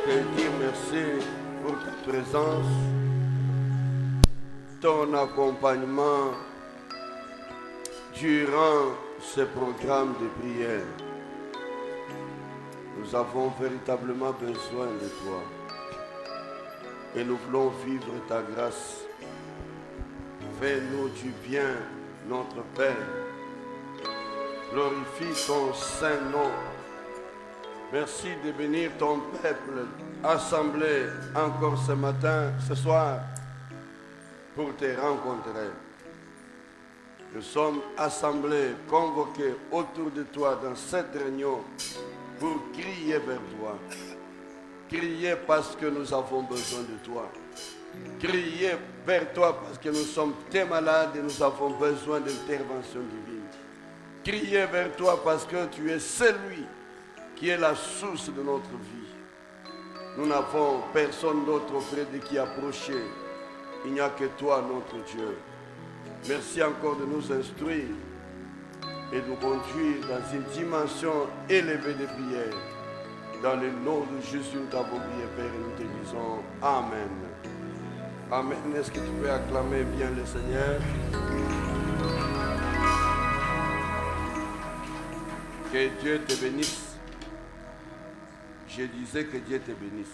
te dire merci pour ta présence, ton accompagnement durant ce programme de prière. Nous avons véritablement besoin de toi et nous voulons vivre ta grâce. Fais-nous du bien, notre Père. Glorifie ton saint nom. Merci de bénir ton peuple assemblé encore ce matin, ce soir, pour te rencontrer. Nous sommes assemblés, convoqués autour de toi dans cette réunion pour crier vers toi. Crier parce que nous avons besoin de toi. Crier vers toi parce que nous sommes très malades et nous avons besoin d'intervention divine. Crier vers toi parce que tu es celui qui est la source de notre vie. Nous n'avons personne d'autre auprès de qui approcher. Il n'y a que toi, notre Dieu. Merci encore de nous instruire et de nous conduire dans une dimension élevée de prière. Dans le nom de Jésus, nous t'avons prié, Père, et nous te disons Amen. Amen. Est-ce que tu peux acclamer bien le Seigneur? Que Dieu te bénisse. Je disais que Dieu te bénisse.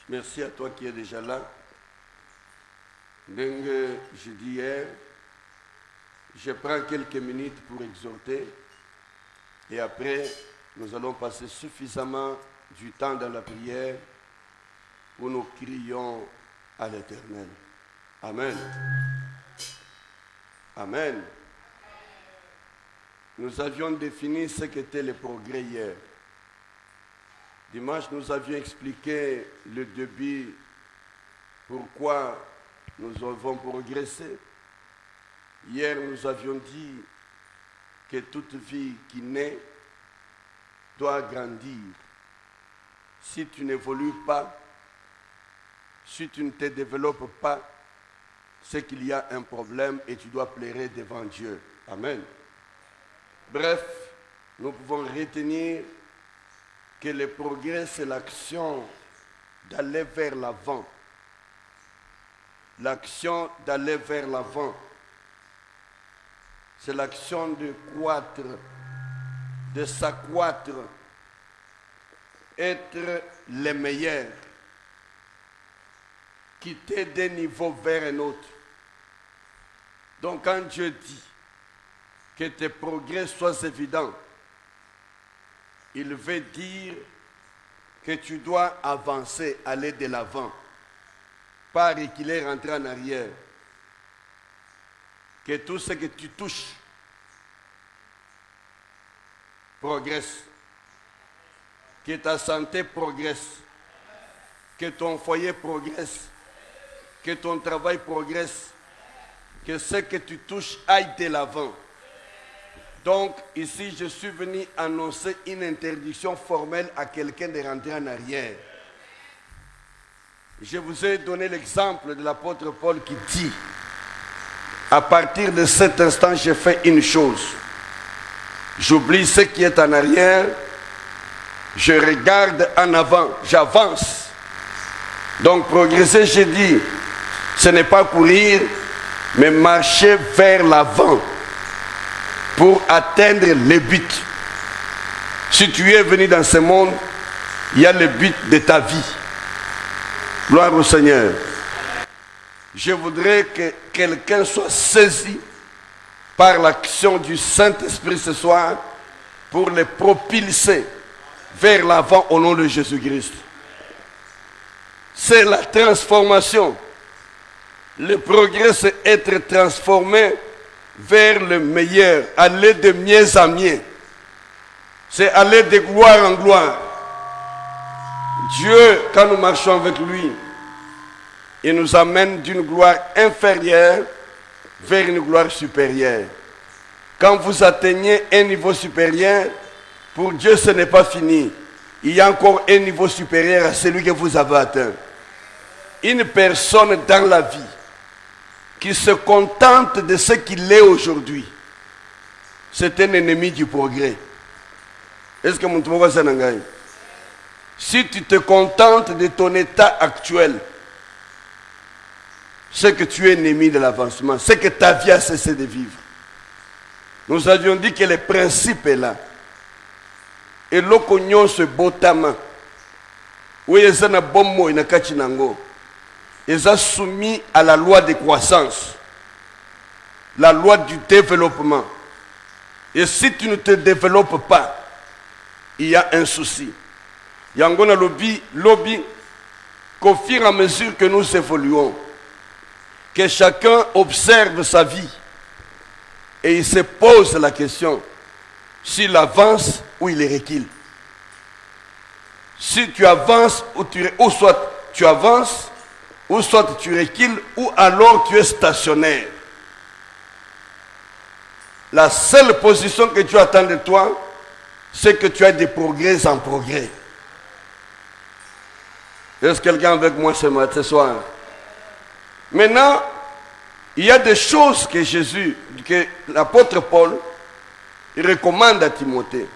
Merci à toi qui es déjà là. Donc, je dis hier, je prends quelques minutes pour exhorter et après, nous allons passer suffisamment du temps dans la prière où nous crions à l'Éternel. Amen. Amen. Nous avions défini ce qu'était le progrès hier. Dimanche, nous avions expliqué le début, pourquoi nous avons progressé. Hier, nous avions dit que toute vie qui naît doit grandir. Si tu n'évolues pas, si tu ne te développes pas, c'est qu'il y a un problème et tu dois pleurer devant Dieu. Amen. Bref, nous pouvons retenir que le progrès, c'est l'action d'aller vers l'avant. L'action d'aller vers l'avant. C'est l'action de croître, de s'accroître, être le meilleur, quitter d'un niveau vers un autre. Donc quand Dieu dit que tes progrès soient évidents, il veut dire que tu dois avancer, aller de l'avant, pas reculer, rentrer en arrière. Que tout ce que tu touches progresse, que ta santé progresse, que ton foyer progresse, que ton travail progresse, que ce que tu touches aille de l'avant. Donc, ici, je suis venu annoncer une interdiction formelle à quelqu'un de rentrer en arrière. Je vous ai donné l'exemple de l'apôtre Paul qui dit, à partir de cet instant, j'ai fait une chose. J'oublie ce qui est en arrière, je regarde en avant, j'avance. Donc, progresser, j'ai dit, ce n'est pas courir, mais marcher vers l'avant. Pour atteindre le but. Si tu es venu dans ce monde, il y a le but de ta vie. Gloire au Seigneur. Je voudrais que quelqu'un soit saisi par l'action du Saint-Esprit ce soir pour le propulser vers l'avant au nom de Jésus-Christ. C'est la transformation. Le progrès, c'est être transformé vers le meilleur, aller de mieux en mieux. C'est aller de gloire en gloire. Dieu, quand nous marchons avec lui, il nous amène d'une gloire inférieure vers une gloire supérieure. Quand vous atteignez un niveau supérieur, pour Dieu ce n'est pas fini. Il y a encore un niveau supérieur à celui que vous avez atteint. Une personne dans la vie qui se contente de ce qu'il est aujourd'hui, c'est un ennemi du progrès. Est-ce que mon tour va s'en engager? Si tu te contentes de ton état actuel, c'est que tu es ennemi de l'avancement, c'est que ta vie a cessé de vivre. Nous avions dit que le principe est là. Et l'okognon se botama. Oui, ils ont un bon mot, ils ont soumis à la loi de croissance, la loi du développement. Et si tu ne te développes pas, il y a un souci. Yangona lobby, qu'au fur et à mesure que nous évoluons, que chacun observe sa vie et il se pose la question s'il avance ou il recule. Si tu avances ou soit tu avances, ou soit tu recules, ou alors tu es stationnaire. La seule position que tu attends de toi, c'est que tu as des progrès en progrès. Est-ce quelqu'un avec moi ce soir? Maintenant, il y a des choses que l'apôtre Paul il recommande à Timothée.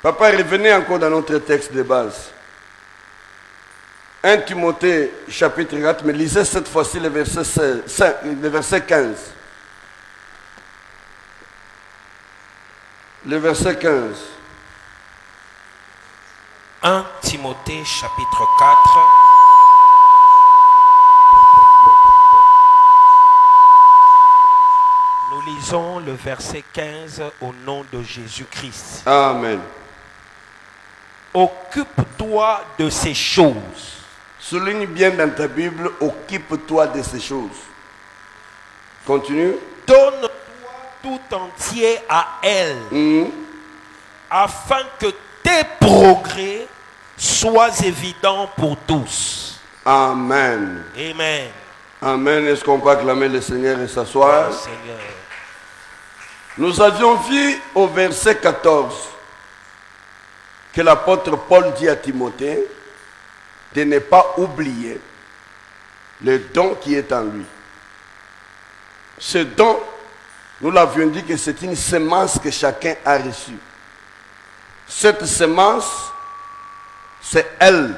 Papa, revenez encore dans notre texte de base. 1 Timothée chapitre 4, mais lisez cette fois-ci le verset 15. Le verset 15. 1 Timothée chapitre 4. Nous lisons le verset 15 au nom de Jésus-Christ. Amen. Occupe-toi de ces choses. Souligne bien dans ta Bible, occupe-toi de ces choses. Continue. Donne-toi tout entier à elle, afin que tes progrès soient évidents pour tous. Amen. Amen. Amen. Est-ce qu'on peut acclamer le Seigneur et s'asseoir? Oh, Seigneur. Nous avions vu au verset 14 que l'apôtre Paul dit à Timothée de ne pas oublier le don qui est en lui. Ce don, nous l'avions dit que c'est une semence que chacun a reçue. Cette semence, c'est elle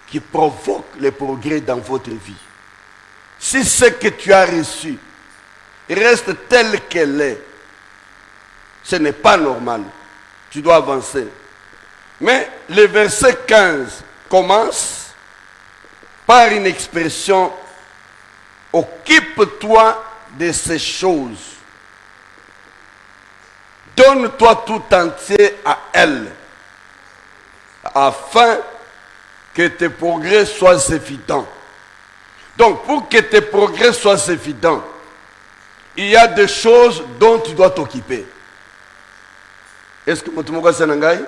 qui provoque les progrès dans votre vie. Si ce que tu as reçu reste tel qu'elle est, ce n'est pas normal. Tu dois avancer. Mais le verset 15 commence par une expression « Occupe-toi de ces choses. Donne-toi tout entier à elle, afin que tes progrès soient évidents. » Donc, pour que tes progrès soient évidents, il y a des choses dont tu dois t'occuper. Est-ce que tu m'as dit?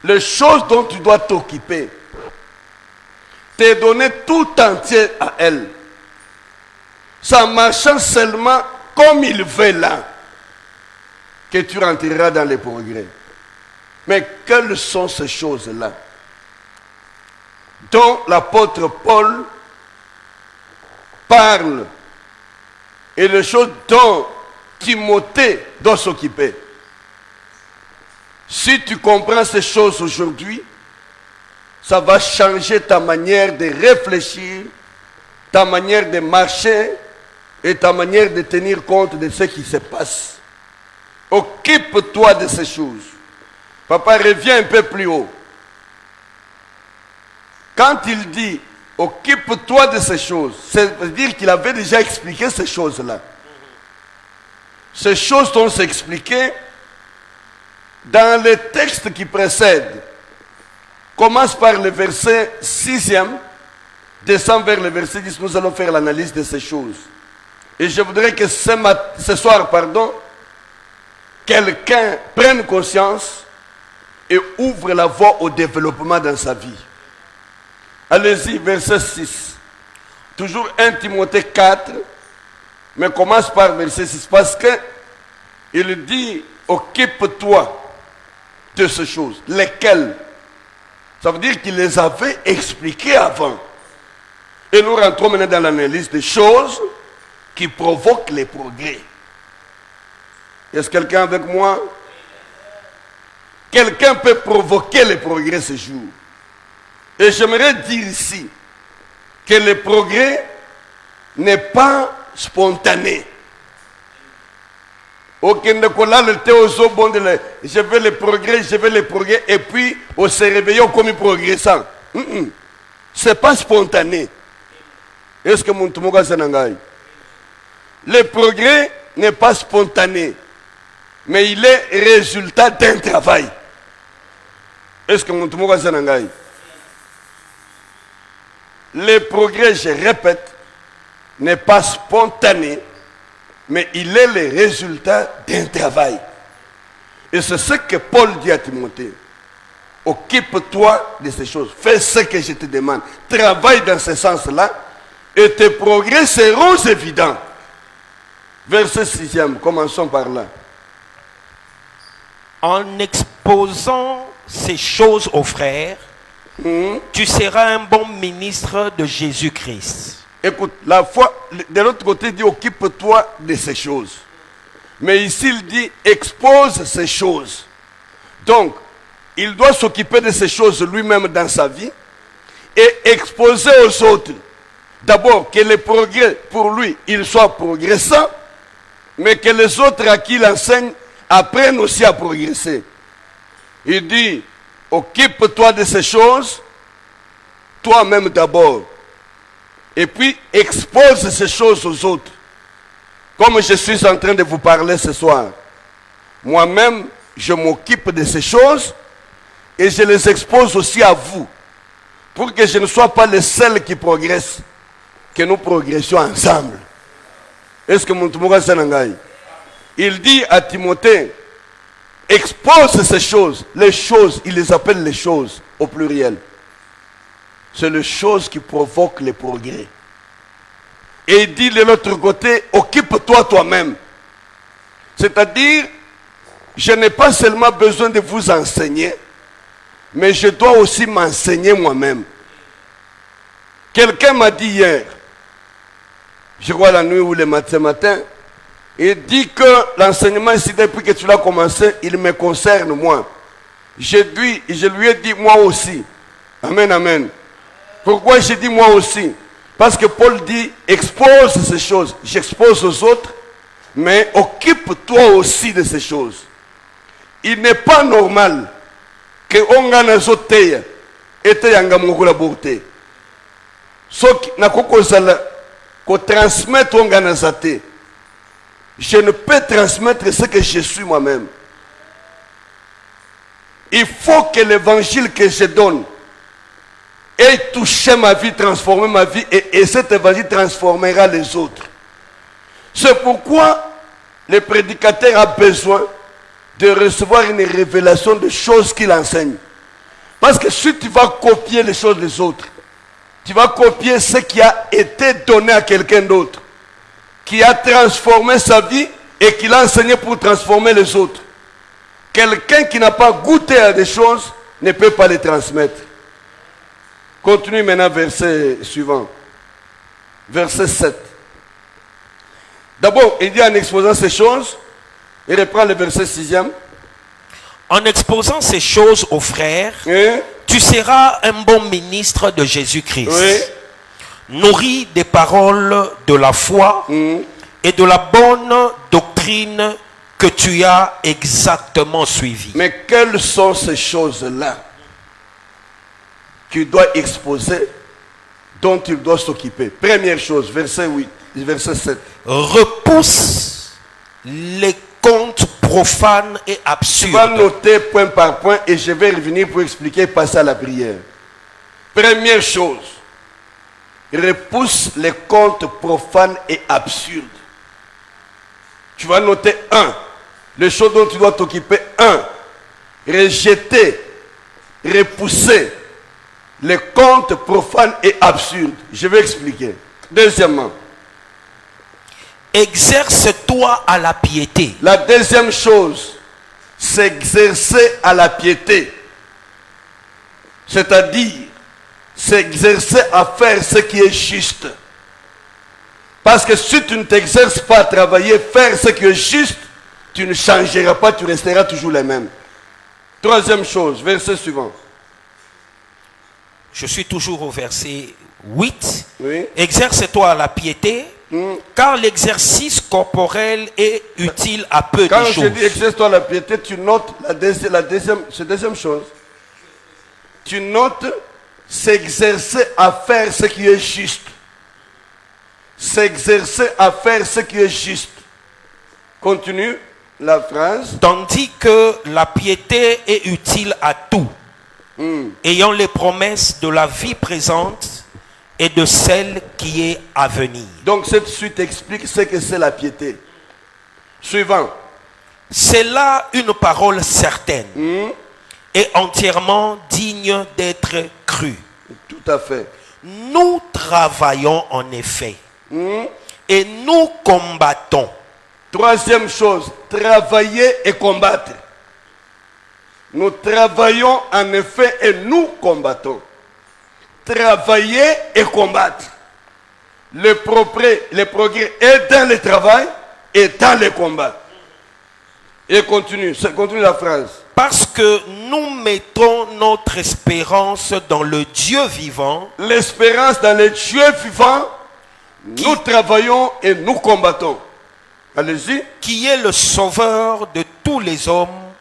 Les choses dont tu dois t'occuper, te donner tout entier à elle. Ça marchant seulement comme il veut là, que tu rentreras dans les progrès. Mais quelles sont ces choses-là dont l'apôtre Paul parle et les choses dont Timothée doit s'occuper? Si tu comprends ces choses aujourd'hui, ça va changer ta manière de réfléchir, ta manière de marcher et ta manière de tenir compte de ce qui se passe. Occupe-toi de ces choses. Papa, reviens un peu plus haut. Quand il dit « occupe-toi de ces choses », c'est-à-dire qu'il avait déjà expliqué ces choses-là. Ces choses sont expliquées dans les textes qui précèdent. Commence par le verset 6e, descend vers le verset 10, nous allons faire l'analyse de ces choses. Et je voudrais que ce soir, quelqu'un prenne conscience et ouvre la voie au développement dans sa vie. Allez-y, verset 6. Toujours 1 Timothée 4, mais commence par verset 6, parce que il dit, occupe-toi de ces choses. Lesquelles? Ça veut dire qu'il les avait expliquées avant. Et nous rentrons maintenant dans l'analyse des choses qui provoquent les progrès. Est-ce quelqu'un avec moi? quelqu'un peut provoquer le progrès ce jour. Et j'aimerais dire ici que le progrès n'est pas spontané. Je veux le progrès, et puis on se réveille comme progressant. Ce n'est pas spontané. Est-ce que mon tumoga sanangai? Le progrès n'est pas spontané, mais il est résultat d'un travail. Est-ce que mon tumoga sanangai? Le progrès, je répète, n'est pas spontané, mais il est le résultat d'un travail. Et c'est ce que Paul dit à Timothée. Occupe-toi de ces choses. Fais ce que je te demande. Travaille dans ce sens-là et tes progrès seront évidents. Verset 6e, commençons par là. En exposant ces choses aux frères, tu seras un bon ministre de Jésus-Christ. Écoute, la foi, de l'autre côté, il dit occupe-toi de ces choses. Mais ici, il dit expose ces choses. Donc, il doit s'occuper de ces choses lui-même dans sa vie et exposer aux autres. D'abord, que le progrès, pour lui, il soit progressant, mais que les autres à qui il enseigne apprennent aussi à progresser. Il dit, occupe-toi de ces choses, toi-même d'abord. Et puis, expose ces choses aux autres. Comme je suis en train de vous parler ce soir. Moi-même, je m'occupe de ces choses et je les expose aussi à vous. Pour que je ne sois pas le seul qui progresse. Que nous progressions ensemble. Est-ce que mon tumoga sanangai? Il dit à Timothée, expose ces choses. Les choses, il les appelle les choses au pluriel. C'est les choses qui provoquent le progrès. Et il dit de l'autre côté, occupe-toi toi-même. C'est-à-dire, je n'ai pas seulement besoin de vous enseigner, mais je dois aussi m'enseigner moi-même. Quelqu'un m'a dit hier, je crois la nuit ou le matin, il dit que l'enseignement ici, depuis que tu l'as commencé, il me concerne moi. Je lui ai dit moi aussi. Amen, amen. Pourquoi j'ai dit moi aussi? Parce que Paul dit, expose ces choses. J'expose aux autres, mais occupe-toi aussi de ces choses. Il n'est pas normal que on gagne zoteya et te yanga mukula bote. So na kokozala ko transmettre on gagne zate. Je ne peux transmettre ce que je suis moi-même. Il faut que l'évangile que je donne ait touché ma vie, transformé ma vie, et cet évangile transformera les autres. C'est pourquoi le prédicateur a besoin de recevoir une révélation de choses qu'il enseigne. Parce que si tu vas copier les choses des autres, tu vas copier ce qui a été donné à quelqu'un d'autre, qui a transformé sa vie et qui l'a enseigné pour transformer les autres. Quelqu'un qui n'a pas goûté à des choses ne peut pas les transmettre. Continue maintenant, verset suivant. Verset 7. D'abord, il dit en exposant ces choses, il reprend le verset 6e. En exposant ces choses aux frères, tu seras un bon ministre de Jésus-Christ. Oui. Nourri des paroles de la foi et de la bonne doctrine que tu as exactement suivie. Mais quelles sont ces choses-là qu'il doit exposer, dont il doit s'occuper? Première chose, verset 8, verset 7. Repousse les contes profanes et absurdes. Tu vas noter point par point et je vais revenir pour expliquer, passer à la prière. Première chose, repousse les contes profanes et absurdes. Tu vas noter 1. Les choses dont tu dois t'occuper. 1. Rejeter, repousser les contes profanes et absurdes. Je vais expliquer. Deuxièmement, exerce-toi à la piété. La deuxième chose, s'exercer à la piété. C'est-à-dire, s'exercer à faire ce qui est juste. Parce que si tu ne t'exerces pas à travailler, faire ce qui est juste, tu ne changeras pas, tu resteras toujours le même. Troisième chose, verset suivant. Je suis toujours au verset 8. Oui. Exerce-toi à la piété, car l'exercice corporel est utile à peu Quand de je choses. dis exerce-toi la piété, tu notes la deuxième chose. Tu notes s'exercer à faire ce qui est juste. S'exercer à faire ce qui est juste. Continue la phrase. Tandis que la piété est utile à tout, ayant les promesses de la vie présente et de celle qui est à venir. Donc cette suite explique ce que c'est la piété. Suivant. C'est là une parole certaine et entièrement digne d'être crue. Tout à fait. Nous travaillons en effet et nous combattons. Troisième chose, travailler et combattre. Nous travaillons en effet et nous combattons. Travailler et combattre. Le progrès est dans le travail et dans le combat. Et continue la phrase. Parce que nous mettons notre espérance dans le Dieu vivant. L'espérance dans le Dieu vivant, nous travaillons et nous combattons. Allez-y. Qui est le sauveur de tous les hommes,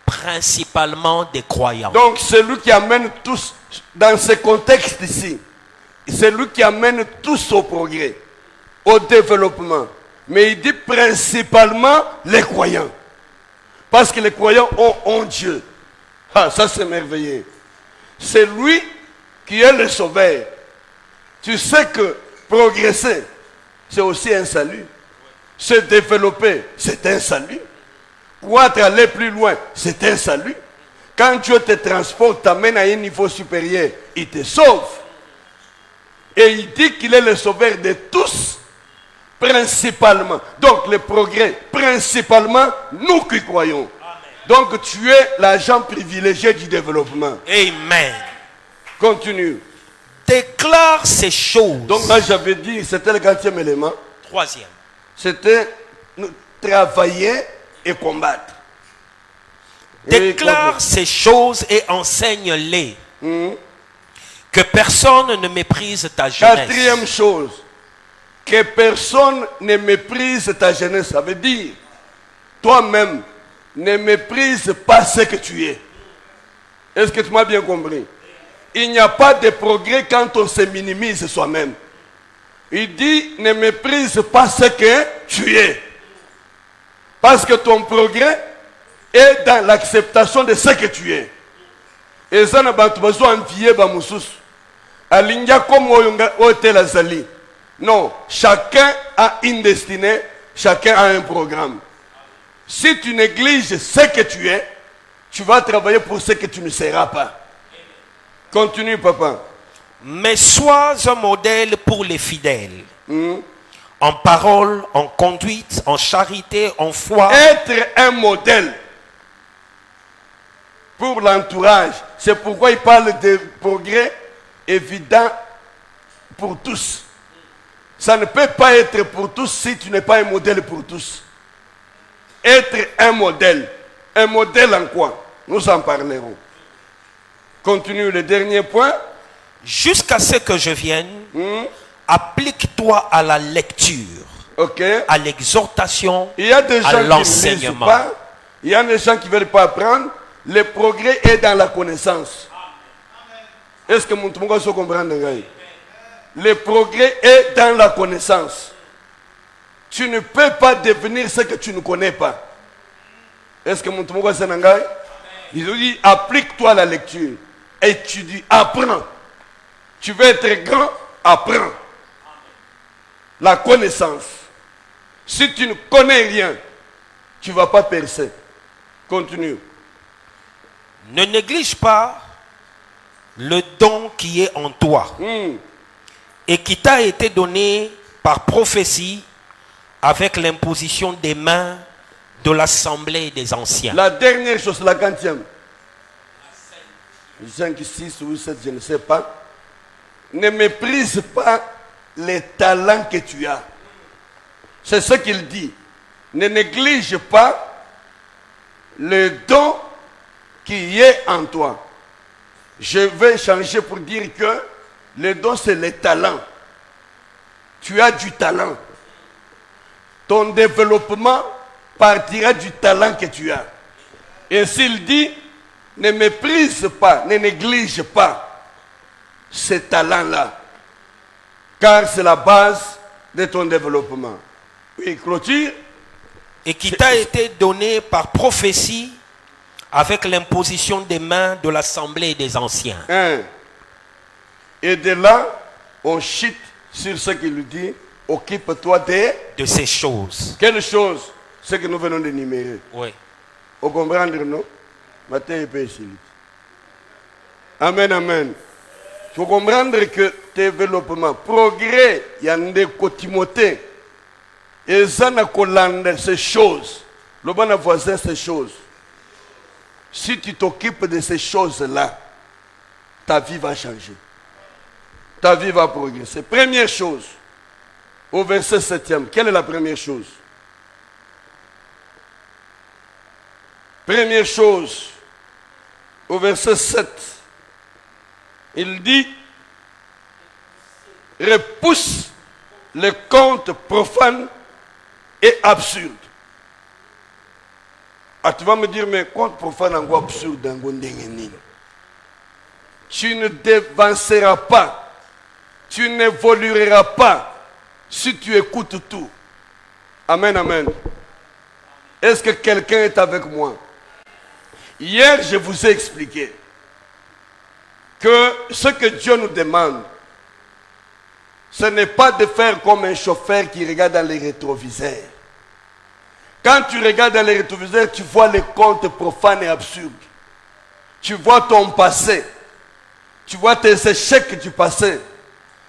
principalement des croyants. Donc c'est lui qui amène tous, dans ce contexte ici, c'est lui qui amène tous au progrès, au développement. Mais il dit principalement les croyants. Parce que les croyants ont Dieu. Ah, ça c'est merveilleux. C'est lui qui est le sauveur. Tu sais que progresser, c'est aussi un salut. Se développer, c'est un salut. Pouvoir aller plus loin, c'est un salut. Quand Dieu te transporte, t'amène à un niveau supérieur, il te sauve. Et il dit qu'il est le sauveur de tous, principalement. Donc le progrès, principalement, nous qui croyons. Amen. Donc tu es l'agent privilégié du développement. Amen. Continue. Déclare ces choses. Donc là j'avais dit, c'était le 4e élément. Troisième. C'était travailler et combattre. Déclare ces choses et enseigne-les. Que personne ne méprise ta jeunesse. Quatrième chose, que personne ne méprise ta jeunesse. Ça veut dire, toi-même, ne méprise pas ce que tu es. Est-ce que tu m'as bien compris? Il n'y a pas de progrès quand on se minimise soi-même. Il dit, ne méprise pas ce que tu es. Parce que ton progrès est dans l'acceptation de ce que tu es. Et ça n'a pas besoin d'envier Bamoussous. Alinga comme Otel Azali. Non, chacun a une destinée, chacun a un programme. Si tu négliges ce que tu es, tu vas travailler pour ce que tu ne seras pas. Continue, papa. Mais sois un modèle pour les fidèles. En parole, en conduite, en charité, en foi. Être un modèle pour l'entourage. C'est pourquoi il parle de progrès évident pour tous. Ça ne peut pas être pour tous si tu n'es pas un modèle pour tous. Être un modèle. Un modèle en quoi? Nous en parlerons. Continue le dernier point. Jusqu'à ce que je vienne, applique-toi à la lecture, à l'exhortation, il y a des gens à l'enseignement. Il y a des gens qui ne veulent pas apprendre. Le progrès est dans la connaissance. Est-ce que mon monde se comprend? Le progrès est dans la connaissance. Tu ne peux pas devenir ce que tu ne connais pas. Est-ce que mon monde se comprend? Il dit, applique-toi à la lecture. Étudie, apprends. Tu veux être grand, apprends. La connaissance. Si tu ne connais rien, tu ne vas pas percer. Continue. Ne néglige pas le don qui est en toi et qui t'a été donné par prophétie avec l'imposition des mains de l'assemblée des anciens. La dernière chose, la 40e. 5, 6 ou 7, je ne sais pas. Ne méprise pas les talents que tu as. C'est ce qu'il dit. Ne néglige pas le don qui est en toi. Je vais changer pour dire que les dons, c'est les talents. Tu as du talent. Ton développement partira du talent que tu as. Et s'il dit, ne méprise pas, ne néglige pas ces talents-là. Car c'est la base de ton développement. Oui, clôture. Et qui t'a été donné par prophétie avec l'imposition des mains de l'assemblée et des anciens. Et de là, on chute sur ce qu'il lui dit. Occupe-toi de ces choses. Quelles choses? Ce que nous venons d'énumérer. Oui. Vous comprenez, non? Amen, amen. Il faut comprendre que développement, progrès, il y a des Timothée. Et ça n'a qu'à ces choses. Le bon voisin, ces choses. Si tu t'occupes de ces choses-là, ta vie va changer. Ta vie va progresser. Première chose, au verset 7e, quelle est la première chose? Première chose, au verset 7, il dit, repousse les contes profanes et absurdes. Ah, tu vas me dire, mais contes profanes en quoi absurde? Tu ne t'avanceras pas, tu n'évolueras pas si tu écoutes tout. Amen, amen. Est-ce que quelqu'un est avec moi? Hier, je vous ai expliqué que ce que Dieu nous demande, ce n'est pas de faire comme un chauffeur qui regarde dans les rétroviseurs. Quand tu regardes dans les rétroviseurs, tu vois les contes profanes et absurdes. Tu vois ton passé. Tu vois tes échecs du passé.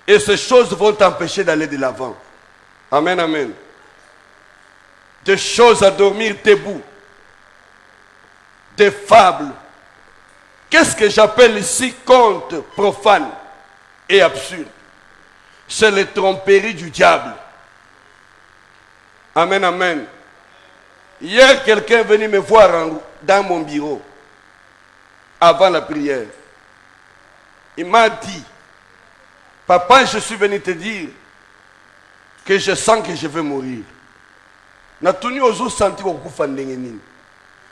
Et ces choses vont t'empêcher d'aller de l'avant. Amen, amen. Des choses à dormir debout. Des fables. Qu'est-ce que j'appelle ici contes profanes et absurdes? C'est les tromperies du diable. Amen, amen. Hier, quelqu'un est venu me voir dans mon bureau avant la prière. Il m'a dit, papa, je suis venu te dire que je sens que je vais mourir.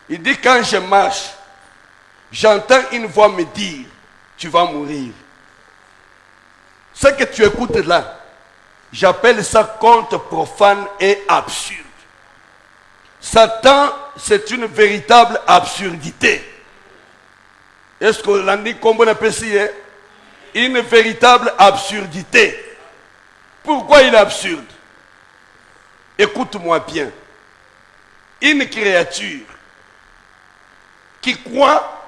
Il dit, quand je marche, j'entends une voix me dire, tu vas mourir. Ce que tu écoutes là, j'appelle ça conte profane et absurde. Satan, c'est une véritable absurdité. Est-ce que l'on dit comme on appelle ça? Une véritable absurdité. Pourquoi il est absurde? Écoute-moi bien. Une créature qui croit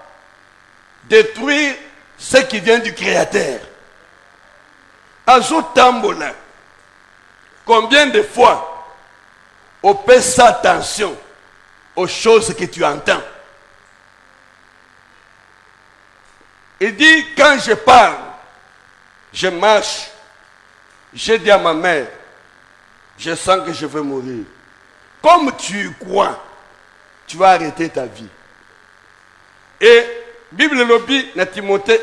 détruire ce qui vient du Créateur. Azo Tambola, combien de fois on pèse attention aux choses que tu entends? Il dit, quand je parle, je marche, j'ai dit à ma mère, je sens que je vais mourir. Comme tu crois, tu vas arrêter ta vie. Et Bible lobby, na Timothée,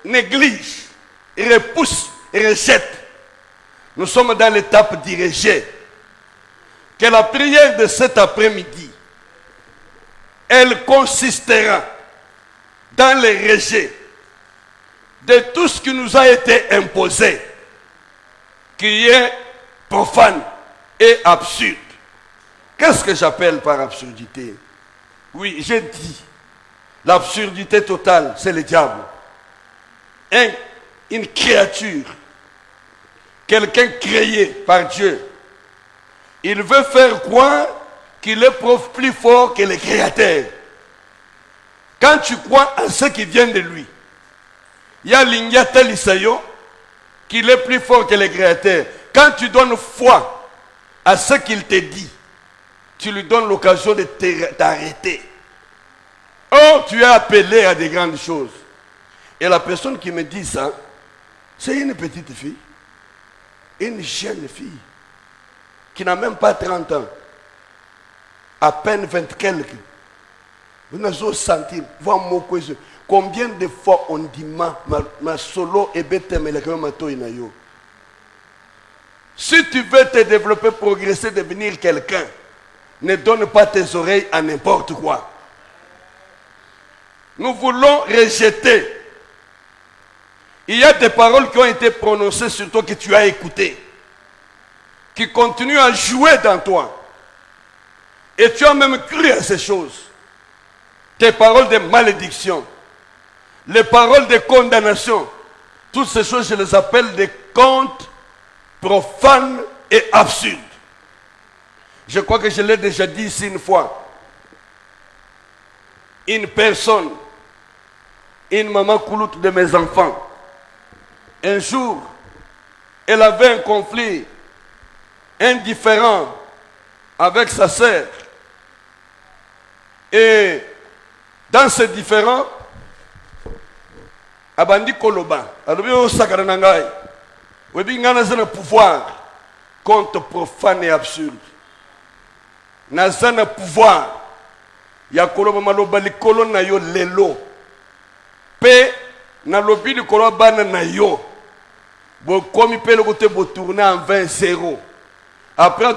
néglige, repousse, rejette. Nous sommes dans l'étape du rejet. Que la prière de cet après-midi, elle consistera dans le rejet de tout ce qui nous a été imposé, qui est profane et absurde. Qu'est-ce que j'appelle par absurdité? Oui, j'ai dit, l'absurdité totale, c'est le diable. Une créature, quelqu'un créé par Dieu, il veut faire croire qu'il est plus fort que le Créateur. Quand tu crois à ce qui vient de lui, il y a l'Ingyata Lisayo, qu'il est plus fort que le Créateur. Quand tu donnes foi à ce qu'il te dit, tu lui donnes l'occasion de t'arrêter. Or, tu es appelé à des grandes choses. Et la personne qui me dit ça, c'est une petite fille, une jeune fille, qui n'a même pas 30 ans, à peine 20 quelques. Vous avez senti, combien de fois on dit ma solo et bêtement la yo. Si tu veux te développer, progresser, devenir quelqu'un, ne donne pas tes oreilles à n'importe quoi. Nous voulons rejeter. Il y a des paroles qui ont été prononcées sur toi que tu as écoutées, qui continuent à jouer dans toi. Et tu as même cru à ces choses. Tes paroles de malédiction, les paroles de condamnation, toutes ces choses, je les appelle des contes profanes et absurdes. Je crois que je l'ai déjà dit ici une fois. Une personne, une maman couloute de mes enfants, un jour, elle avait un conflit indifférent avec sa sœur. Et dans ce différend, Abandi Koloba, alors Sakaranangai, il un pouvoir contre profane et absurde. Nazana pouvoir. Ya koloba maloba likolo na yo lelo. Pe na lobi likolo bana na yo. Bo komi pe le côté bo tourner en 20-0. Après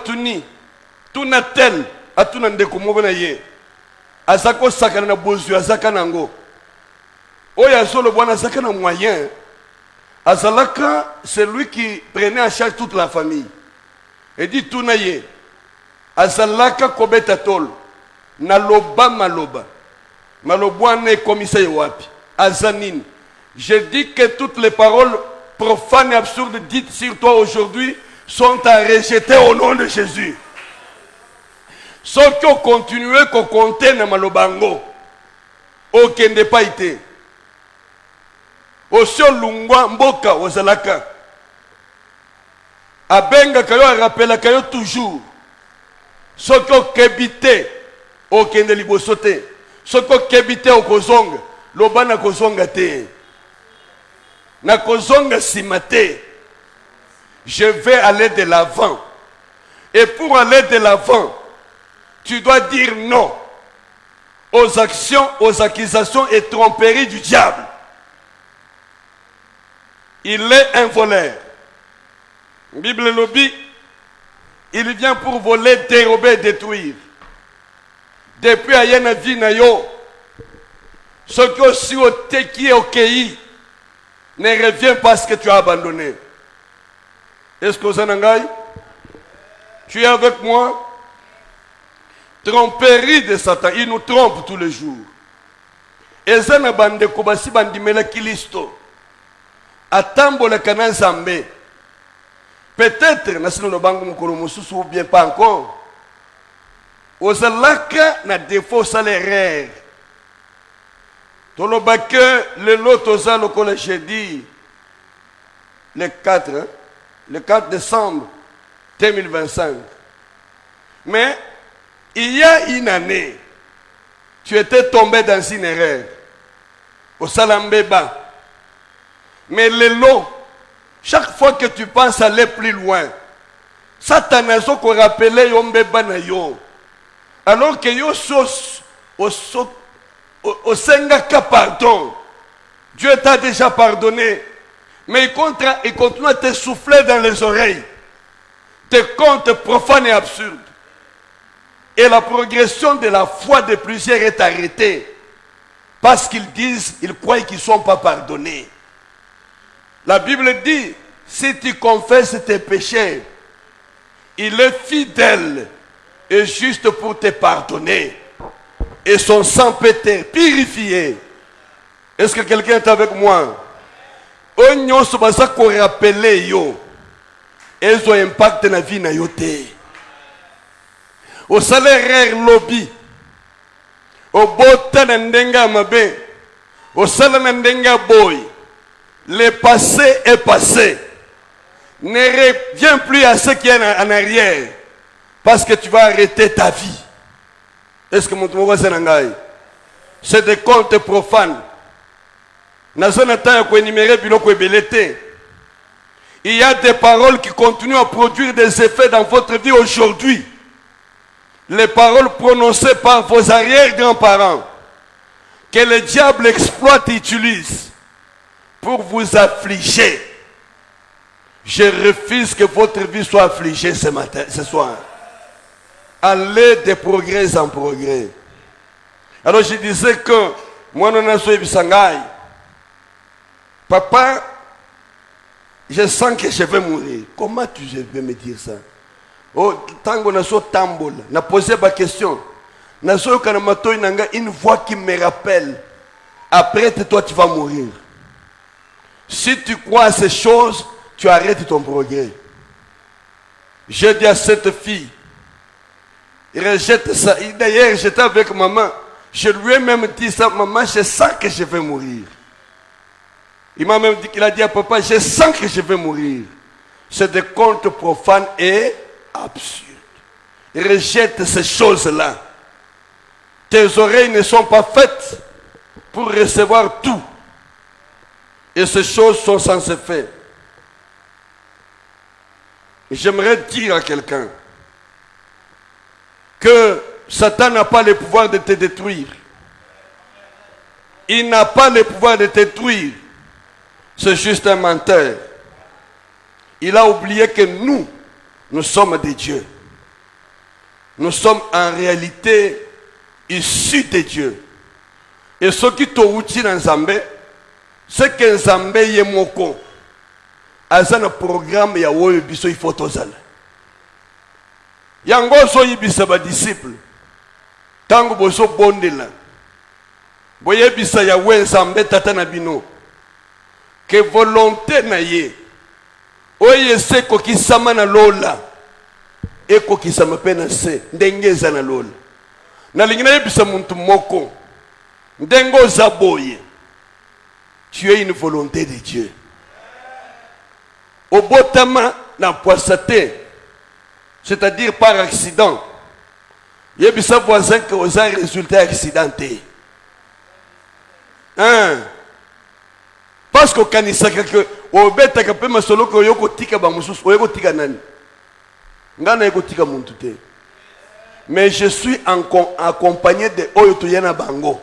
tout na tel atuna ndeko mo na ye. Azako sakana na bozu azaka nango. Oya solo bwana azaka na moyen. Azalaka, c'est lui qui prenait en charge toute la famille. Et dit tout na ye. Azalaka kobeta tol. Naloba maloba. Malobwane commissaire wapi. Azanine. Je dis que toutes les paroles profanes et absurdes dites sur toi aujourd'hui sont à rejeter au nom de Jésus. Ceux qui ont continué, qui ont compté dans malobango. Aucun n'est pas été. Osio lungwa mboka ozalaka. Abenga kayo rappela kayo toujours. Ceux qui ont kebité aucun de libosote. Ceux qui ont kebité au kozonga. Loba na kozonga te. Na kozonga simate. Je vais aller de l'avant. Et pour aller de l'avant, tu dois dire non aux actions, aux accusations et tromperies du diable. Il est un voleur. Bible lobby, il vient pour voler, dérober, détruire. Depuis ayena vie na yo, ce qui aussi au qui est au pays ne revient parce que tu as abandonné. Est-ce que vous en avez? Tu es avec moi? Tromperie de Satan, il nous trompe tous les jours. Et ça n'a pas de kobasi bandimela kilisto. Atambola kana Zambé. Peut-être nasino no bango mukolo mususu ou bien pas encore. Ozalaka na défaut salaire. Toloba que le lot ozalo ko le jeudi le 4 décembre 2025. Mais il y a une année, tu étais tombé dans une erreur. Au Salambeba. Mais le lot, chaque fois que tu penses aller plus loin, Satan a qu'on rappelait Yombeba na yo. Alors que yo sos au Sengaka pardon. Dieu t'a déjà pardonné. Mais il continue à te souffler dans les oreilles. Tes contes profanes et absurdes. Et la progression de la foi de plusieurs est arrêtée. Parce qu'ils disent, ils croient qu'ils ne sont pas pardonnés. La Bible dit, si tu confesses tes péchés, il est fidèle et juste pour te pardonner. Et son sang peut te purifier. Est-ce que quelqu'un est avec moi? On se basa ko rappeler yo. Ils ont impact dans la vie na yote. Au salaire lobby. Au bota ndenga mabe. Au salaire ndenga boy. Le passé est passé. Ne reviens plus à ce qui est en arrière. Parce que tu vas arrêter ta vie. Est-ce que mon tour va s'engager? C'est des contes profanes. Il y a des paroles qui continuent à produire des effets dans votre vie aujourd'hui. Les paroles prononcées par vos arrière-grands-parents, que le diable exploite et utilise pour vous affliger. Je refuse que votre vie soit affligée ce soir. Allez de progrès en progrès. Alors je disais que moi non suis bisangai. Papa, je sens que je vais mourir. Comment tu veux me dire ça? Oh, tango na so tambola, na posé ma question. Na so kanamato inanga une voix qui me rappelle. Après toi tu vas mourir. Si tu crois à ces choses, tu arrêtes ton progrès. Je dis à cette fille, rejette ça. D'ailleurs, j'étais avec maman. Je lui ai même dit ça, maman, je sens que je vais mourir. Il m'a même dit qu'il a dit à papa, je sens que je vais mourir. C'est des contes profanes et absurdes. Rejette ces choses-là. Tes oreilles ne sont pas faites pour recevoir tout. Et ces choses sont sans effet. J'aimerais dire à quelqu'un que Satan n'a pas le pouvoir de te détruire. Il n'a pas le pouvoir de te détruire. C'est juste un menteur. Il a oublié que nous sommes des dieux. Nous sommes en réalité issus de Dieu. Et ce qui t'a outil dans Zambé, c'est que Zambé est moko. Aza na programme ya woyo biso ifo tozala. Yango so yibisa ba disciple. Tango boso bondela. Boye bisa ya Nzambe tata na bino. Que volonté na ye. Oye se ko kisama na lola. Eko kisama pena se ndengeza na lola. Na lingina yibisa muntu moko. Ndengo zaboye. Tu es une volonté de Dieu. Au botama na poissaté, c'est-à-dire par accident. Il y a des voisins qui ont un résultat accidenté. Parce qu'au kanisa que au beta kapé masolo ko yoko tika ba mususu yoko tika nani. Ngana yoko tika muntu te. Mais je suis accompagné de oyo yana bango.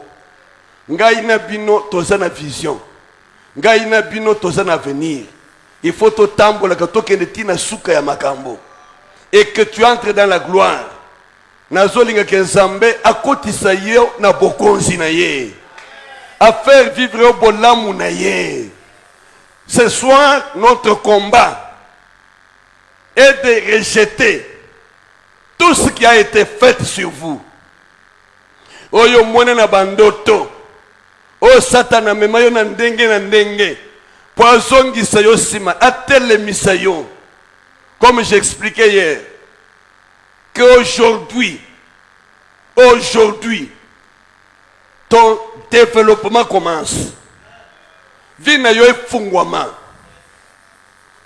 Ngai na bino tozana vision. Ngai na bino tozana avenir. Il faut te tambola que tu tina suka ya makambo. Et que tu entres dans la gloire. Nazolinga ke Nzambe akotisa yo na bokonzi na ye. À faire vivre au bolamu na ye. Ce soir, notre combat est de rejeter tout ce qui a été fait sur vous. Oyo mwana na bandoto. O satana memayo na ndenge na ndenge. Poison gisayo sima atelemisa yo. Comme j'expliquais hier, qu'aujourd'hui, ton développement commence. Vina yo efungwama.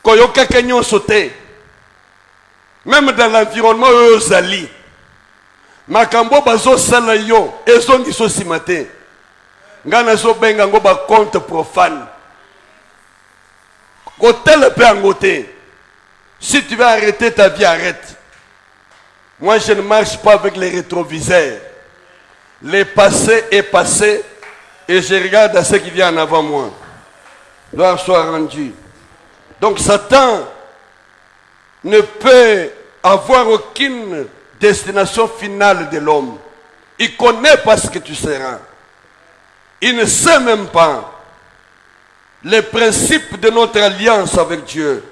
Koyo kakanyo sauté. Même dans l'environnement yo zali. Makambo bazo sala yo ezongi so simate. Ngana so benga ngo ba compte profane. Côté le peu en côté. Si tu veux arrêter ta vie, arrête. Moi, je ne marche pas avec les rétroviseurs. Le passé est passé et je regarde à ce qui vient en avant moi. Gloire soit rendue. Donc Satan ne peut avoir aucune destination finale de l'homme. Il connaît pas ce que tu seras. Il ne sait même pas les principes de notre alliance avec Dieu.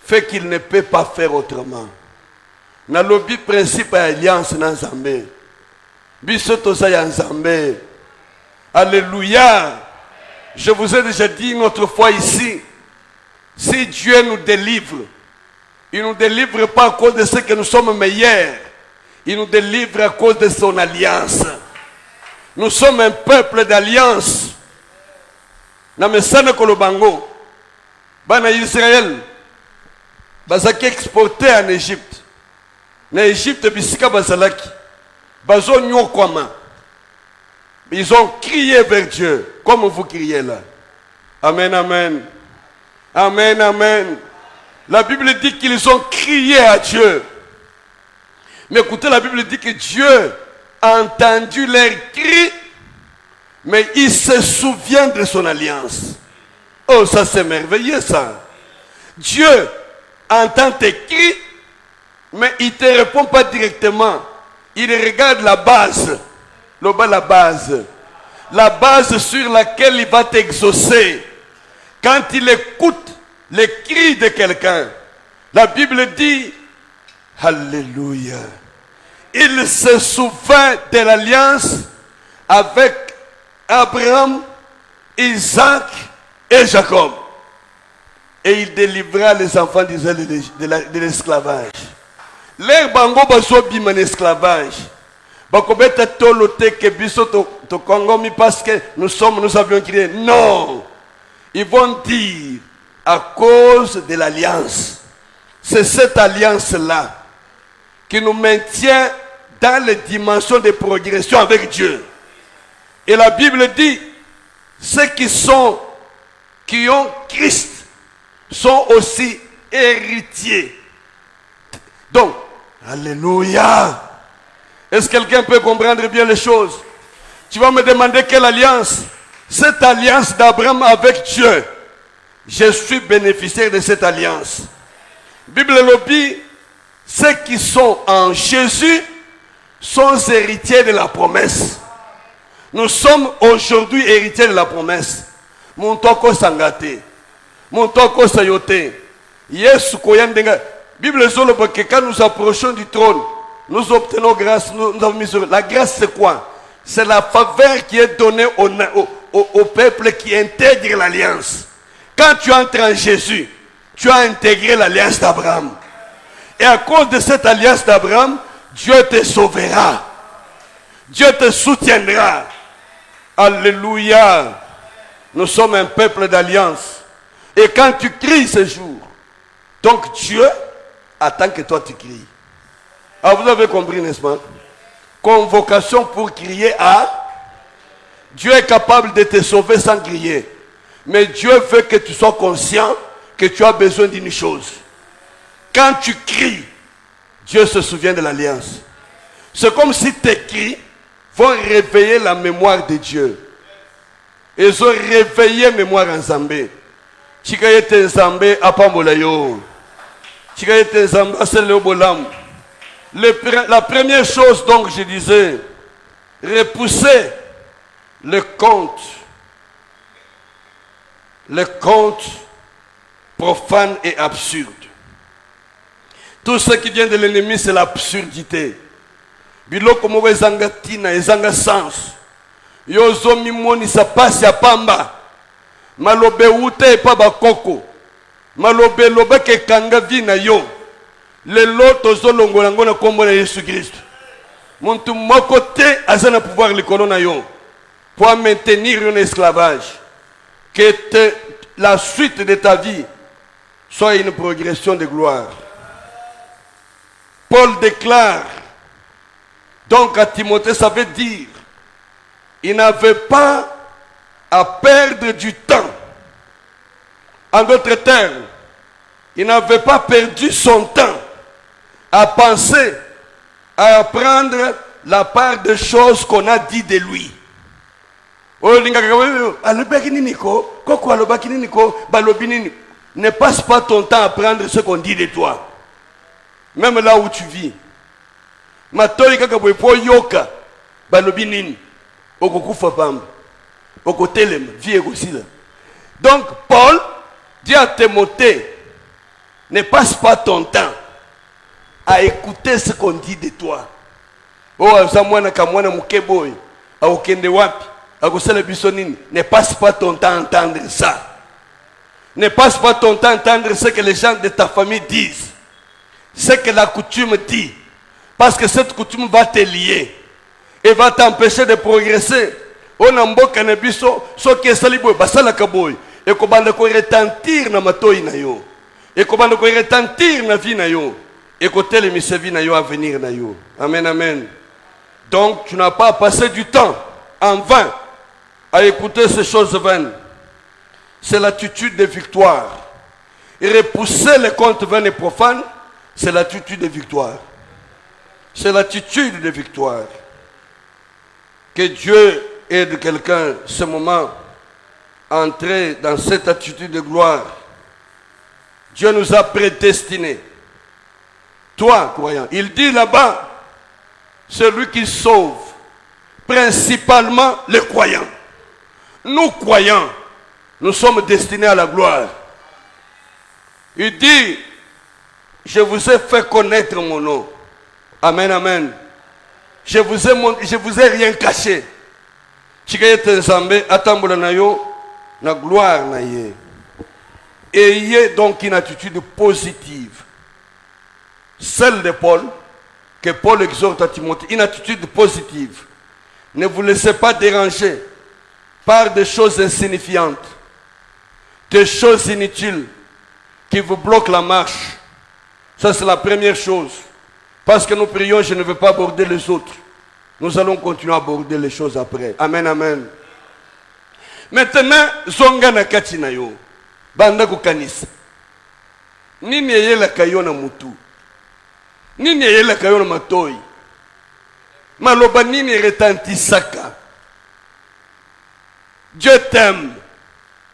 Fait qu'il ne peut pas faire autrement. Na lobi principe alliance na Nzambe. Biso toza ya Nzambe. Alléluia. Je vous ai déjà dit une autre fois ici. Si Dieu nous délivre, il ne nous délivre pas à cause de ce que nous sommes meilleurs. Il nous délivre à cause de son alliance. Nous sommes un peuple d'alliance. Na mesana kolobango. Bana Israël. Bazaki exporté en Égypte. En Égypte, bisika bazalaki. Bazo nyokwama. Ils ont crié vers Dieu, comme vous criez là. Amen, amen. Amen, amen. La Bible dit qu'ils ont crié à Dieu. Mais écoutez, la Bible dit que Dieu a entendu leurs cris mais il se souvient de son alliance. Oh, ça c'est merveilleux ça. Dieu entend tes cris, mais il ne te répond pas directement. Il regarde la base. La base sur laquelle il va t'exaucer. Quand il écoute les cris de quelqu'un, la Bible dit, Alléluia, il se souvint de l'alliance avec Abraham, Isaac et Jacob. Et il délivra les enfants d'Israël de l'esclavage. Les bango baso bima l'esclavage. Bakobeta tolote ke biso to kongomi parce que nous avions crié. Non. Ils vont dire à cause de l'alliance. C'est cette alliance-là qui nous maintient dans les dimensions de progression avec Dieu. Et la Bible dit, ceux qui ont Christ sont aussi héritiers. Donc, alléluia. Est-ce que quelqu'un peut comprendre bien les choses? Tu vas me demander quelle alliance? Cette alliance d'Abraham avec Dieu. Je suis bénéficiaire de cette alliance. Bible le dit, ceux qui sont en Jésus sont héritiers de la promesse. Nous sommes aujourd'hui héritiers de la promesse. Mon toko sangate. Mon toko sayote. Yesu koyandenga. Bible dit que quand nous approchons du trône, nous obtenons grâce. Nous avons mis sur la grâce, c'est quoi? C'est la faveur qui est donnée au peuple qui intègre l'alliance. Quand tu entres en Jésus, tu as intégré l'alliance d'Abraham. Et à cause de cette alliance d'Abraham, Dieu te sauvera. Dieu te soutiendra. Alléluia. Nous sommes un peuple d'alliance. Et quand tu cries ce jour, donc Dieu attend que toi tu cries. Ah, vous avez compris, n'est-ce pas? Convocation pour crier à Dieu est capable de te sauver sans crier. Mais Dieu veut que tu sois conscient que tu as besoin d'une chose. Quand tu cries, Dieu se souvient de l'alliance. C'est comme si tes cris vont réveiller la mémoire de Dieu. Ils ont réveillé mémoire en Zambé. Chikayete Zambé apambolayo. Chikayete Zambé aseleobolam. La première chose, donc, je disais, repousser le conte profane et absurde. Tout ce qui vient de l'ennemi, c'est l'absurdité. Biloko mo ezanga tina, ezanga sens. Yozo mimoni sa pasi ya pamba. Malobe ute pa bakoko. Malobe lobe ke kanga vina yo. Le loto zolongola ngona kombo na Yesu Christ. Muntu moko te azana pouvoir likolo na yo pour maintenir un esclavage. Que la suite de ta vie soit une progression de gloire. Paul déclare donc à Timothée, ça veut dire il n'avait pas à perdre du temps. En d'autres termes, il n'avait pas perdu son temps à penser, à apprendre la part des choses qu'on a dit de lui. Ne passe pas ton temps à apprendre ce qu'on dit de toi. Même là où tu vis. Donc Paul dit à Timothée, ne passe pas ton temps à écouter ce qu'on dit de toi. Ne passe pas ton temps à entendre ça. Ne passe pas ton temps à entendre ce que les gens de ta famille disent. Ce que la coutume dit. Parce que cette coutume va te lier. Et va t'empêcher de progresser. On a mboka na biso so ke salibo basala kaboy. Et ko banda ko retentir na matoi na yo. Et ko banda ko retentir na vie na yo. Et ko tele misevi na yo à venir na yo. Amen, amen. Donc tu n'as pas passé du temps en vain à écouter ces choses vaines. C'est l'attitude de victoire. Et repousser les contes vains et profanes, c'est l'attitude de victoire. C'est l'attitude de victoire. Que Dieu aide quelqu'un ce moment à entrer dans cette attitude de gloire. Dieu nous a prédestinés. Toi, croyant, il dit là-bas, celui qui sauve, principalement les croyants. Nous, croyants, nous sommes destinés à la gloire. Il dit, je vous ai fait connaître mon nom. Amen, amen. Je vous ai rien caché. Na gloire na ye. Ayez donc une attitude positive. Celle de Paul, que Paul exhorte à Timothée, une attitude positive. Ne vous laissez pas déranger par des choses insignifiantes, des choses inutiles qui vous bloquent la marche. Ça, c'est la première chose. Parce que nous prions, je ne veux pas aborder les autres. Nous allons continuer à aborder les choses après. Amen, amen. Maintenant, zonga na kati na yo. Banda kukanisa. Nini yela kayo na mutu. Nini yela kayo na matoi. Maloba nini retentisaka. Dieu t'aime.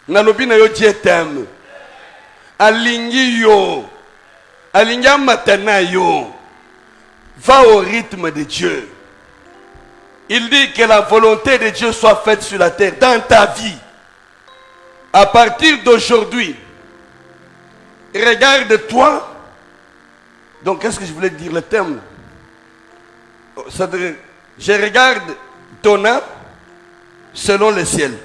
Nalobi na yo Dieu t'aime. Alingi yo. Alingi matana yo. Va au rythme de Dieu. Il dit que la volonté de Dieu soit faite sur la terre, dans ta vie. À partir d'aujourd'hui, regarde-toi. Donc, qu'est-ce que je voulais dire, le terme? Je regarde ton âme selon le ciel.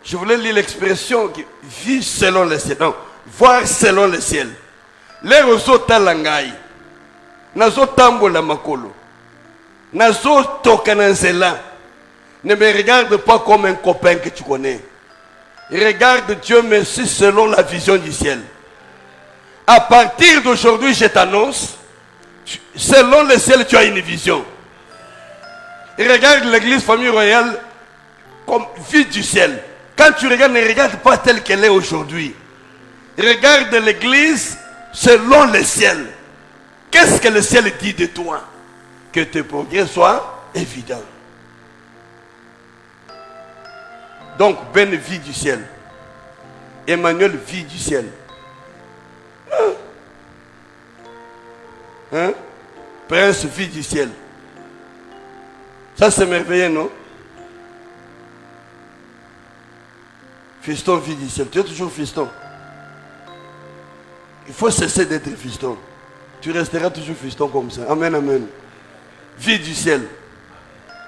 Je voulais lire l'expression qui vit selon le ciel. Non, voir selon le ciel. Les roseaux talangai. Nazo tambola makolo. Nazo tokananzela. Ne me regarde pas comme un copain que tu connais. Regarde Dieu merci selon la vision du ciel. À partir d'aujourd'hui, je t'annonce, selon le ciel, tu as une vision. Regarde l'église famille royale comme vie du ciel. Quand tu regardes, ne regarde pas telle qu'elle est aujourd'hui. Regarde l'église selon le ciel. Qu'est-ce que le ciel dit de toi? Que tes progrès soient évidents. Donc, Ben vit du ciel. Emmanuel vit du ciel. Hein? Prince vit du ciel. Ça c'est merveilleux, non? Fiston vit du ciel. Tu es toujours fiston. Il faut cesser d'être fiston. Tu resteras toujours fiston comme ça. Amen, amen. Vie du ciel.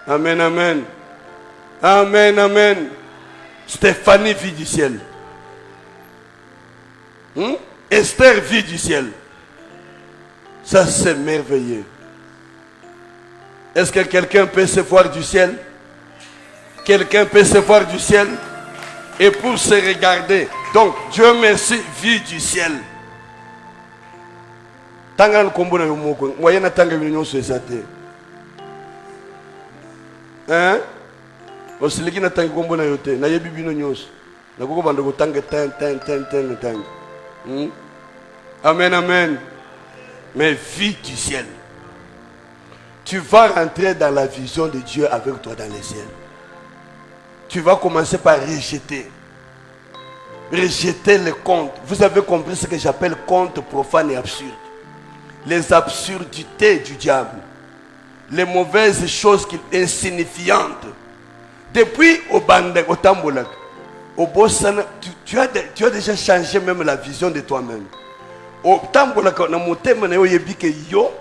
Amen, amen. Amen, amen. Stéphanie vit du ciel. Esther vit du ciel. Ça c'est merveilleux. Est-ce que quelqu'un peut se voir du ciel? Quelqu'un peut se voir du ciel? Et pour se regarder. Donc, Dieu merci, vit du ciel. Tanga nkombo na yomoko, moyena tanga minyo sesate. Hein? Osiliki na tanga nkombo na yote, na yebi bino nyos. Na koko bando ko tanga tang. Amen, amen. Mais vie du ciel. Tu vas rentrer dans la vision de Dieu avec toi dans les ciels. Tu vas commencer par rejeter. Rejeter les contes. Vous avez compris ce que j'appelle contes profanes et absurdes. Les absurdités du diable. Les mauvaises choses insignifiantes. Depuis au Bande, au Tambolak, au Bossana, tu as déjà changé même la vision de toi-même. Au Tambolak, na motema na yo yebike yo,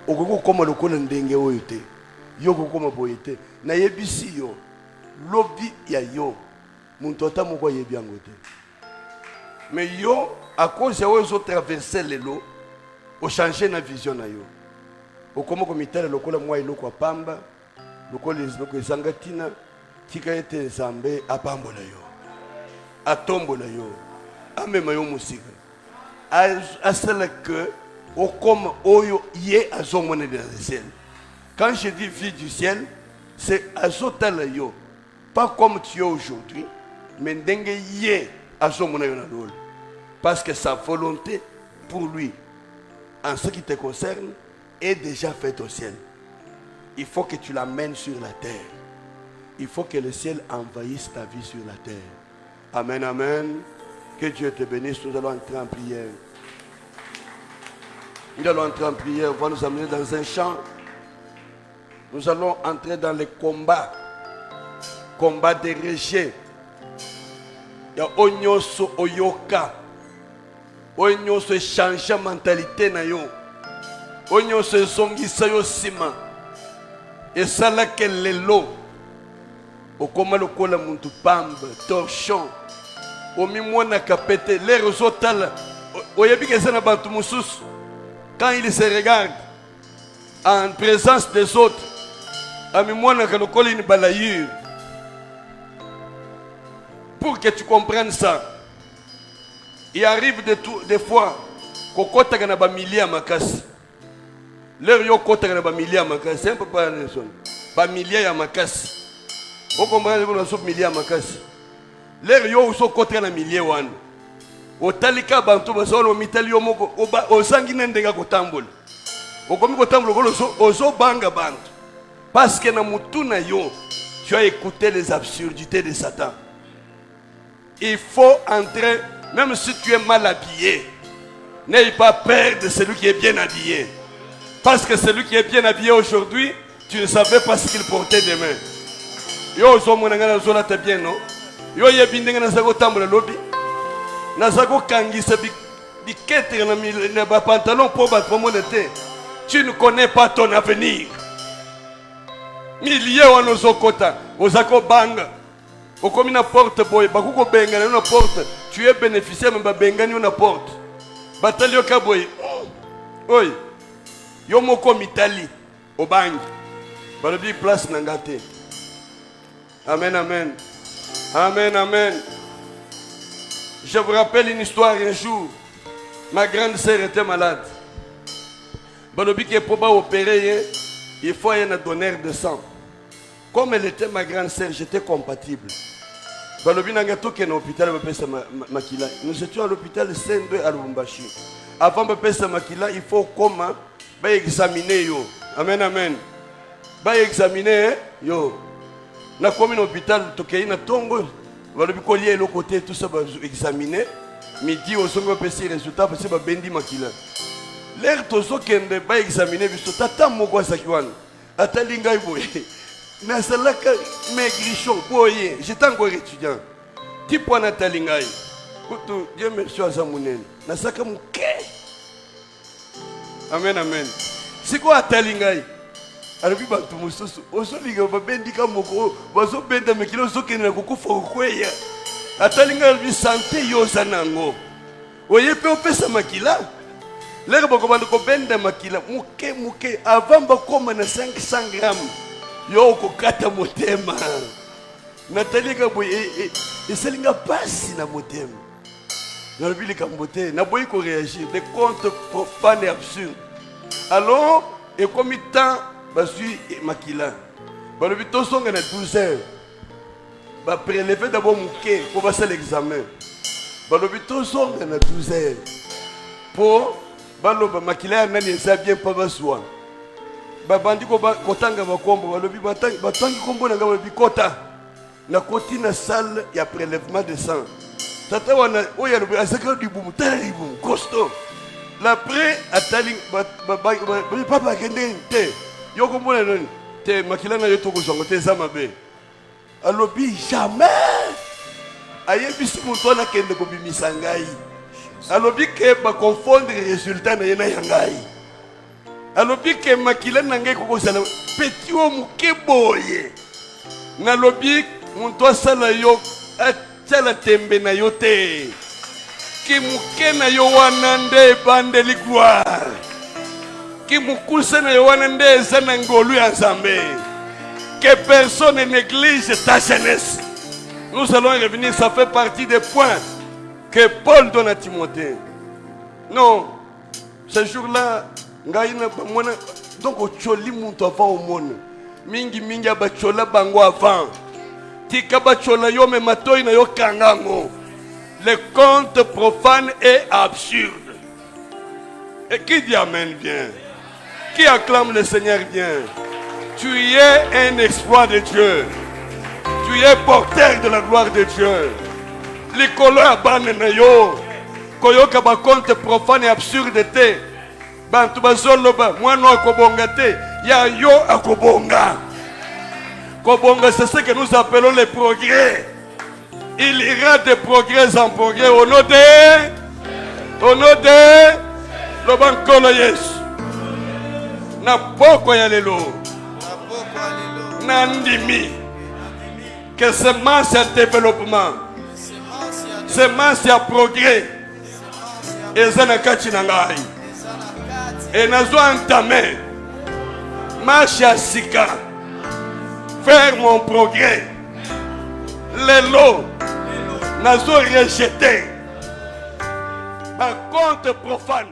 okoko koma lokola ndenge oyo te. Yo kokoma boyete. Na yebisi yo, lobby ya yo. Muntu ata moko yebi yango te. Mais yo, à cause ya oyo traverser les lots, au changer na vision na yo. Okoma komitala lokola mwa iloko apamba, lokola ezoko ezangatina, tika ete Nzambe apambola yo. Atombola yo. Amema yo musika. Asala que okoma oyo ye azomone dans le ciel. Quand je dis vie du ciel, c'est azotala yo. Pas comme tu es aujourd'hui, mais ndenge ye azomone yo na lolo. Parce que sa volonté pour lui, en ce qui te concerne, est déjà faite au ciel. Il faut que tu l'amènes sur la terre. il faut que le ciel envahisse ta vie sur la terre. Amen, amen. Que Dieu te bénisse. Nous allons entrer en prière. Nous allons entrer en prière. On va nous amener dans un champ. Nous allons entrer dans les combats. Combat des rejets. Il y a Onyoso Oyoka. Onyoso changer mentalité na yo. Onyoso songisa yo sima. Et ça là qu'elle est l'eau. Au coma le cola muntu pambe, torchon. Au mimouana kapete, l'air aux autres. Au yabi que ça n'a pas tout moussous. Quand il se regarde en présence des autres, à mimouana que le cola une balayure. Pour que tu comprennes ça, il arrive des fois qu'on compte à ba milliers à ma casse. L'air yo compte à ba milliers à ma casse. C'est un peu pas la raison. Ba milliers à ma casse. Vous comprenez que nous sommes milliers à ma casse. L'air yo so compte à milliers wan. Au talika bantu basolo au mitalio moko au sanguine ndega kotambol. Au komi kotambol au so banga bantu. Parce que na mutuna yo, tu as écouté les absurdités de Satan. Il faut entrer, même si tu es mal habillé, n'aie pas peur de celui qui est bien habillé. Parce que celui qui est bien habillé aujourd'hui, tu ne savais pas ce qu'il portait demain. Yo zo mwananga zola ta bien non. Yo yebindenga na zako tambola lobi. Na zako kangisa biketre na ba pantalon pour battre mon été. Tu ne connais pas ton avenir. Milliers wa no zokota, ozako banga. Au comme une porte boy, bakuko bengana une porte. Tu es bénéficiaire mais ba bengani une porte. Batalio kaboy. Oi. Yo moko mitali au bang. Balobi place nangate. Amen, amen. Amen, amen. Je vous rappelle une histoire un jour. Ma grande sœur était malade. Balobi qui est pour opérer, il faut un donneur de sang. Comme elle était ma grande sœur, j'étais compatible. Balobi nangato qui est à l'hôpital, Makila. Nous étions à l'hôpital Saint-Deux à Lubumbashi. Avant de faire Makila, il faut comment examiner yo. Amen, amen. Examiner yo. Na commune hôpital tokei na tongo balobi collier le côté tout ça va examiner midi au songo pesi résultat parce que ba bendi makila l'air tozo kende ba examiner biso tata moko sakiwana atali ngai boye na salaka maigrichon boye j'étais encore étudiant tipo na tali ngai kutu Dieu merci azamunene na saka muke. Amen, amen. Siko atali ngai alors bantu mususu osoliga babendika moko bazo benda mekilo sokene kokufa kokweya atalinga bi santé yoza nango oye pe opesa makila lero bako bando ko benda makila muke avant bakoma na 500 grammes yo kokata motema natalika boye eselinga pasi na motema na bilika mbote na boyi ko réagir des comptes profanes et absurdes alors et comme temps Basui makila. Balobi tosonga na 12 heures. Ba prélever d'abord mouké pour passer l'examen. Balobi tosonga na 12 heures. Pour baloba makila nani eza bien pas baswa. Ba bandi ko ba kotanga ba kombo balobi batangi kombo na balobi kota. Na koti na salle ya prélèvement de sang. Tata wana oya lobi azaka du bumu tali bumu costaud. L'après atali papa kende te. Yoko mona non te makila na yoto ko zongo te za mabe alobi jamais ayebi si muntu na kende ko bimisa ngai alobi ke ba confondre résultat na yena yangai alobi ke makila na ngai ko sala petit o muke boye na lobi muntu asala yo atala tembe na yote ki muke na yo wanande bandeli gloire que personne ne néglige ta jeunesse. Nous allons revenir, ça fait partie des points que Paul donne à Timothée. Non, ce jour-là, donc au choli muntu avant au monde. Mingi abachola bango avant. Tika bachola yo me matoi na yo kangango. Le conte profane et absurde. Et qui dit amen bien? Qui acclame le Seigneur bien? Tu es un exploit de Dieu. Tu es porteur de la gloire de Dieu. Likolo ya bana na yo koyoka ba compte profane et absurde te. Bantu bazoloba mwana akobonga te ya yo akobonga. Kobonga, c'est ce que nous appelons le progrès. Il ira de progrès en progrès au nom de le bankolo Yesu. Na poko ya lelo. Na ndimi. Que semence à développement. Semence à progrès. Et zanakati nangai. Et nazo entamé. Marche à sika. Faire mon progrès. Lelo. Nazo rejeté. Ma compte profane.